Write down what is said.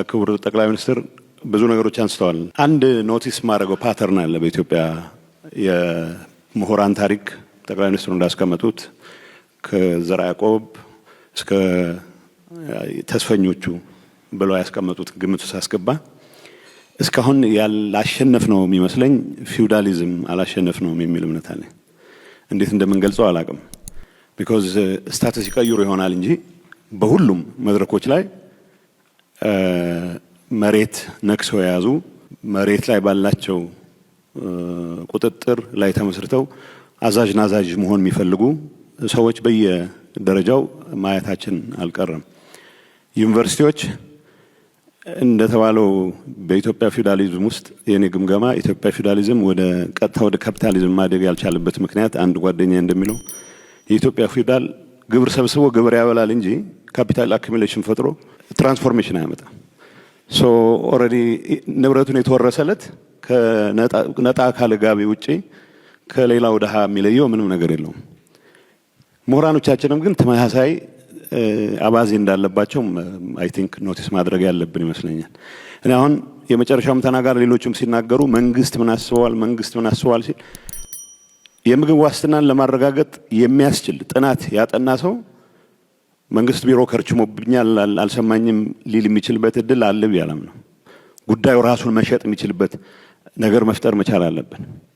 ክቡር ጠቅላይ ሚኒስትር ብዙ ነገሮች አንስተዋል። አንድ ኖቲስ ማድረገው ፓተርን አለ በኢትዮጵያ የምሁራን ታሪክ ጠቅላይ ሚኒስትሩ እንዳስቀመጡት ከዘርዓ ያዕቆብ እስከ ተስፈኞቹ ብለው ያስቀመጡት ግምት ሳስገባ እስካሁን ያላሸነፍ ነው የሚመስለኝ ፊውዳሊዝም አላሸነፍ ነው የሚል እምነት አለ። እንዴት እንደምንገልጸው አላቅም። ቢኮዝ ስታተስ ይቀይሩ ይሆናል እንጂ በሁሉም መድረኮች ላይ መሬት ነክሰው የያዙ መሬት ላይ ባላቸው ቁጥጥር ላይ ተመስርተው አዛዥ ናዛዥ መሆን የሚፈልጉ ሰዎች በየደረጃው ማየታችን አልቀረም። ዩኒቨርሲቲዎች እንደተባለው በኢትዮጵያ ፊውዳሊዝም ውስጥ የኔ ግምገማ ኢትዮጵያ ፊውዳሊዝም ወደ ቀጥታ ወደ ካፒታሊዝም ማደግ ያልቻለበት ምክንያት አንድ ጓደኛ እንደሚለው የኢትዮጵያ ፊውዳል ግብር ሰብስቦ ግብር ያበላል እንጂ ካፒታል አኩሙሌሽን ፈጥሮ ትራንስፎርሜሽን አያመጣም። ሶ ኦልሬዲ ንብረቱን የተወረሰለት ከነጣ ካለ ጋቢ ውጪ ከሌላው ድሃ የሚለየው ምንም ነገር የለውም። ምሁራኖቻችንም ግን ተመሳሳይ አባዜ እንዳለባቸው አይ ቲንክ ኖቲስ ማድረግ ያለብን ይመስለኛል። እኔ አሁን የመጨረሻውም ተናጋሪ ሌሎችም ሲናገሩ መንግስት ምን አስበዋል ሲል የምግብ ዋስትናን ለማረጋገጥ የሚያስችል ጥናት ያጠና ሰው መንግስት ቢሮ ከርችሞብኛል አልሰማኝም ሊል የሚችልበት እድል አለ ብዬ አላምንም። ጉዳዩ ራሱን መሸጥ የሚችልበት ነገር መፍጠር መቻል አለብን።